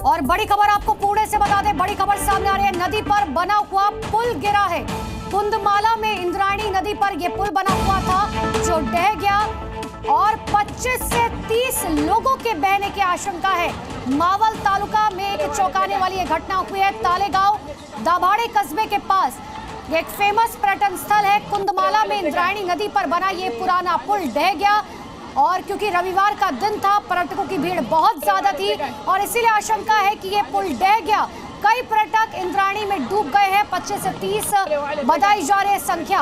और बड़ी खबर आपको पुणे से बता दें, बड़ी खबर सामने आ रही है। नदी पर बना हुआ पुल गिरा है। कुंदमाला में इंद्रायणी नदी पर यह पुल बना हुआ था जो ढह गया और 25 से 30 लोगों के बहने की आशंका है। मावल तालुका में एक चौंकाने वाली यह घटना हुई है। तालेगांव दाभाड़े कस्बे के पास एक फेमस पर्यटन स्थल है। कुंदमाला में इंद्रायणी नदी पर बना ये पुराना पुल ढह गया और क्योंकि रविवार का दिन था, पर्यटकों की भीड़ बहुत ज्यादा थी और इसीलिए आशंका है कि ये पुल ढह गया। कई पर्यटक इंद्रायणी में डूब गए हैं। 25 से 30 बताई जा रही है संख्या।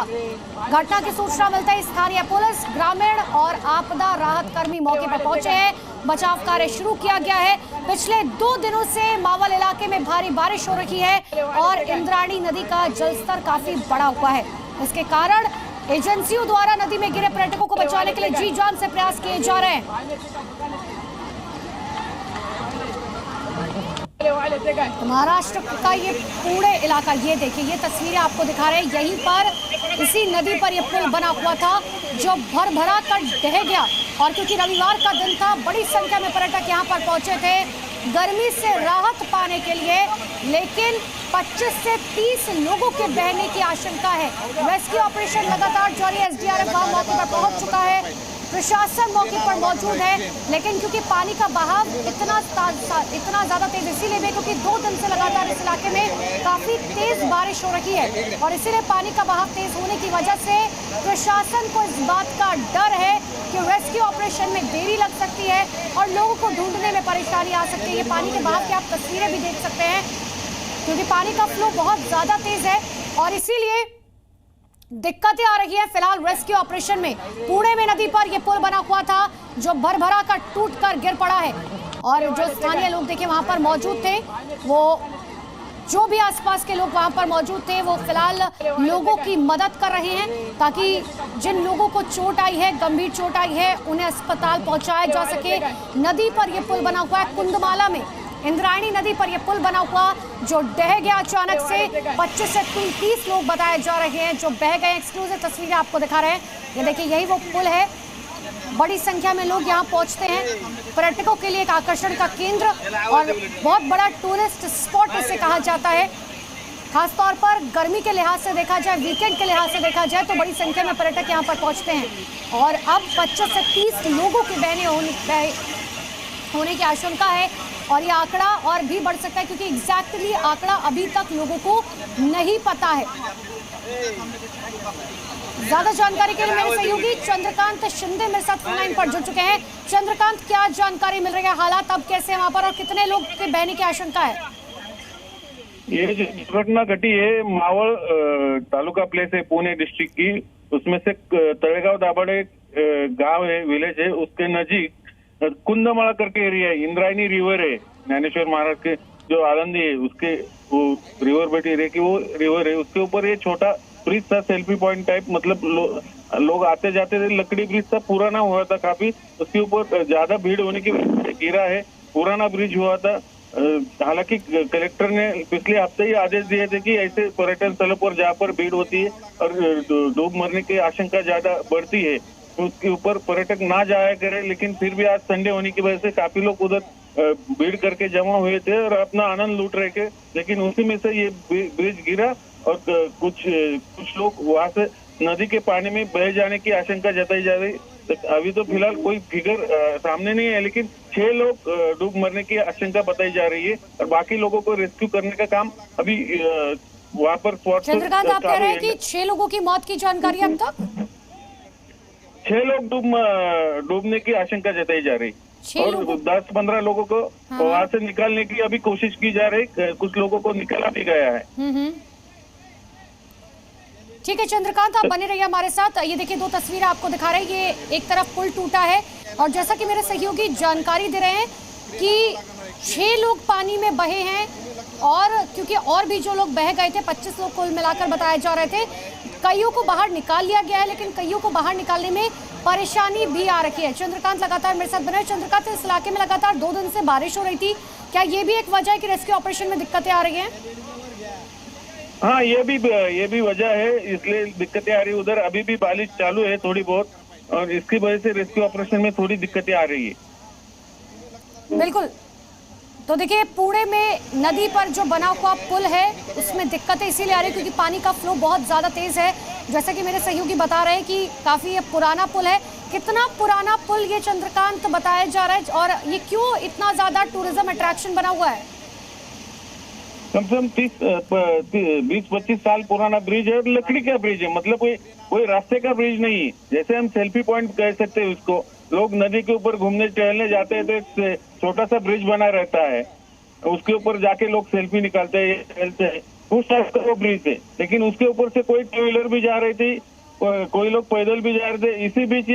घटना की सूचना मिलते ही स्थानीय पुलिस, ग्रामीण और आपदा राहत कर्मी मौके पर पहुंचे हैं। बचाव कार्य शुरू किया गया है। पिछले 2 दिनों से मावल इलाके में भारी बारिश हो रही है और इंद्रायणी नदी का जलस्तर काफी बढ़ा हुआ है। इसके कारण एजेंसियों द्वारा नदी में गिरे पर्यटकों को बचाने के लिए जी जान से प्रयास किए जा रहे हैं। महाराष्ट्र का ये पुणे इलाका, ये देखिए, ये तस्वीरें आपको दिखा रहे हैं। यहीं पर इसी नदी पर ये पुल बना हुआ था जो भर भरा कर ढह गया और क्योंकि रविवार का दिन था, बड़ी संख्या में पर्यटक यहाँ पर पहुंचे थे गर्मी से राहत पाने के लिए, लेकिन 25 से 30 लोगों के बहने की आशंका है। रेस्क्यू ऑपरेशन लगातार जारी है। एसडीआरएफ मौके पर पहुंच चुका है, प्रशासन मौके पर मौजूद है, लेकिन क्योंकि पानी का बहाव इतना ज्यादा तेज इसीलिए भी क्योंकि 2 दिन से लगातार इस इलाके में काफी तेज बारिश हो रही है और इसीलिए पानी का बहाव तेज होने की वजह से प्रशासन को इस बात का डर है कि रेस्क्यू ऑपरेशन में देरी लग सकती है और लोगों को ढूंढने में परेशानी आ सकती है। ये पानी के बहाव की आप तस्वीरें भी देख सकते हैं क्योंकि पानी का फ्लो बहुत ज्यादा तेज है और इसीलिए दिक्कतें आ रही है। फिलहाल रेस्क्यू ऑपरेशन में पुणे में नदी पर यह पुल बना हुआ था जो भर भरा कर टूट कर गिर पड़ा है और जो स्थानीय लोग देखिए वहां पर मौजूद थे, वो जो भी आसपास के लोग वहां पर मौजूद थे वो फिलहाल लोगों की मदद कर रहे हैं ताकि जिन लोगों को चोट आई है, गंभीर चोट आई है, उन्हें अस्पताल पहुंचाया जा सके। नदी पर यह पुल बना हुआ है। कुंदमाला में इंद्रायणी नदी पर यह पुल बना हुआ जो ढह गया अचानक से। 25 से 30 लोग बताए जा रहे हैं जो बह गए। एक्सक्लूसिव तस्वीरें आपको दिखा रहे हैं। ये देखिए, यही वो पुल है। बड़ी संख्या में लोग यहाँ पहुंचते हैं। पर्यटकों के लिए एक आकर्षण का केंद्र और बहुत बड़ा टूरिस्ट स्पॉट इसे कहा जाता है। खासतौर पर गर्मी के लिहाज से देखा जाए, वीकेंड के लिहाज से देखा जाए तो बड़ी संख्या में पर्यटक यहाँ पर पहुंचते हैं और अब 25 से 30 लोगों के बहने होने की आशंका है और ये आंकड़ा और भी बढ़ सकता है क्योंकि एग्जैक्टली आंकड़ा अभी तक लोगों को नहीं पता है। ज्यादा जानकारी के लिए मेरे सहयोगी चंद्रकांत शिंदे मेरे साथ फोन लाइन पर जुड़ चुके हैं। चंद्रकांत, क्या जानकारी मिल रही है? हालात अब कैसे हैं वहां पर और कितने लोग के बहने की आशंका है? ये जो दुर्घटना घटी है मावल तालुका प्लेस है पुणे डिस्ट्रिक्ट की, उसमें से तलेगांव दाभाड़े गांव है, विलेज है, उसके नजीक कुंदमाला करके एरिया है। इंद्रायणी रिवर है, ज्ञानेश्वर महाराज के जो आलंदी है उसके वो रिवर बेट एरिया की वो रिवर है, उसके ऊपर ये छोटा ब्रिज था, सेल्फी पॉइंट टाइप, मतलब लोग आते जाते थे। लकड़ी ब्रिज था, पुराना हुआ था काफी, उसके ऊपर ज्यादा भीड़ होने की वजह से गिरा है। पुराना ब्रिज हुआ था। हालांकि कलेक्टर ने पिछले हफ्ते ही आदेश दिए थे कि ऐसे पर्यटन स्थलों पर जहाँ पर भीड़ होती है और डूब मरने की आशंका ज्यादा बढ़ती है उसके ऊपर पर्यटक ना जाया करे, लेकिन फिर भी आज संडे होने की वजह से काफी लोग उधर भीड़ करके जमा हुए थे और अपना आनंद लूट रहे थे, लेकिन उसी में से ये ब्रिज गिरा और कुछ लोग वहां से नदी के पानी में बह जाने की आशंका जताई जा रही। अभी तो फिलहाल कोई फिगर सामने नहीं है, लेकिन 6 लोग डूब मरने की आशंका बताई जा रही है और बाकी लोगों को रेस्क्यू करने का काम अभी वहाँ पर। चंद्रकांत, आप कह रहे हैं कि 6 लोगों की मौत की जानकारी अब तक? 6 लोग डूबने की आशंका जताई जा रही और 10-15 लोगों को वहां से निकालने की अभी कोशिश की जा रही। कुछ लोगों को निकाला भी गया है। ठीक है चंद्रकांत, आप बने रहिए हमारे साथ। ये देखिए, 2 तस्वीरें आपको दिखा रहे हैं। ये एक तरफ पुल टूटा है और जैसा कि मेरे सहयोगी जानकारी दे रहे हैं कि 6 लोग पानी में बहे हैं और क्योंकि और भी जो लोग बह गए थे, 25 लोग कुल मिलाकर बताए जा रहे थे। कईयों को बाहर निकाल लिया गया है, लेकिन कईयों को बाहर निकालने में परेशानी भी आ रखी है। चंद्रकांत लगातार मेरे साथ बने। चंद्रकांत, इस इलाके में लगातार 2 दिन से बारिश हो रही थी, क्या ये भी एक वजह है कि रेस्क्यू ऑपरेशन में दिक्कतें आ रही हैं? हाँ, ये भी वजह है, इसलिए दिक्कतें आ रही है। उधर अभी भी बारिश चालू है थोड़ी बहुत और इसकी वजह से रेस्क्यू ऑपरेशन में थोड़ी दिक्कतें आ रही है। बिल्कुल, तो देखिए पुणे में नदी पर जो बना हुआ पुल है उसमें दिक्कतें इसीलिए आ रही है क्योंकि पानी का फ्लो बहुत ज़्यादा तेज़ है। जैसा कि मेरे सहयोगी बता रहे हैं कि काफ़ी ये पुराना पुल है। कितना पुराना पुल ये चंद्रकांत बताया जा रहा है और ये क्यों इतना ज़्यादा टूरिज्म अट्रैक्शन बना हुआ है? कम से कम 20-25 साल पुराना ब्रिज है और लकड़ी का ब्रिज है, मतलब कोई रास्ते का ब्रिज नहीं है। जैसे हम सेल्फी पॉइंट कह सकते हैं उसको, लोग नदी के ऊपर घूमने टहलने जाते हैं तो एक छोटा सा ब्रिज बना रहता है, उसके ऊपर जाके लोग सेल्फी निकालते हैं, टहलते हैं, उस टाइप का वो ब्रिज है। लेकिन उसके ऊपर से कोई टू व्हीलर भी जा रही थी, कोई लोग पैदल भी जा रहे थे, इसी बीच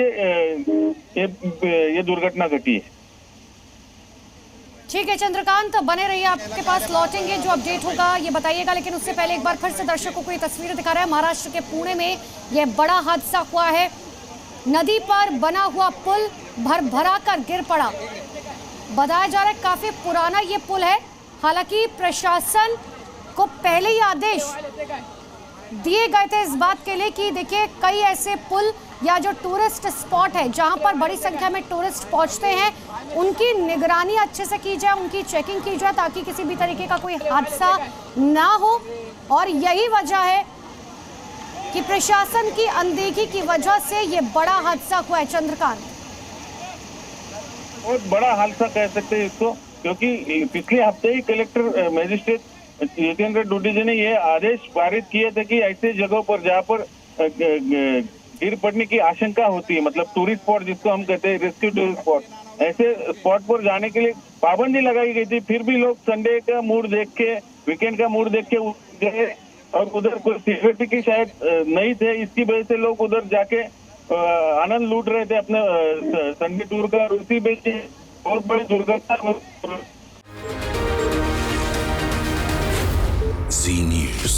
ये दुर्घटना घटी है। ठीक है चंद्रकांत, बने रहिए, आपके पास लौटेंगे, जो अपडेट होगा ये बताइएगा। लेकिन उससे पहले एक बार फिर से दर्शकों को ये तस्वीरें दिखा रहा है। महाराष्ट्र के पुणे में ये बड़ा हादसा हुआ है। नदी पर बना हुआ पुल भरा कर गिर पड़ा। बताया जा रहा है काफी पुराना ये पुल है। हालांकि प्रशासन को पहले ही आदेश दिए गए थे इस बात के लिए कि देखिए कई ऐसे पुल या जो टूरिस्ट स्पॉट है जहां पर बड़ी संख्या में टूरिस्ट पहुंचते हैं, उनकी निगरानी अच्छे से की जाए, उनकी चेकिंग की जाए ताकि किसी भी तरीके का कोई हादसा ना हो। और यही वजह है कि प्रशासन की अनदेखी की वजह से ये बड़ा हादसा हुआ है। चंद्रकांत, बहुत बड़ा हादसा कह सकते हैं इसको, क्योंकि पिछले हफ्ते ही कलेक्टर मजिस्ट्रेट यतेंद्र डोडी जी ने ये आदेश पारित किए थे कि ऐसे जगहों पर जहाँ पर गिर पड़ने की आशंका होती है, मतलब टूरिस्ट स्पॉट जिसको हम कहते हैं रेस्क्यू टूरिस्ट स्पॉट, ऐसे स्पॉट पर जाने के लिए पाबंदी लगाई गई थी। फिर भी लोग संडे का मूड देख के, वीकेंड का मूड देख के गए और उधर कोई सिक्योरिटी की शायद नहीं थे, इसकी वजह से लोग उधर जाके आनंद लूट रहे थे अपने संडे टूर का, और उसी बीच बहुत बड़ी दुर्घटना। Z News.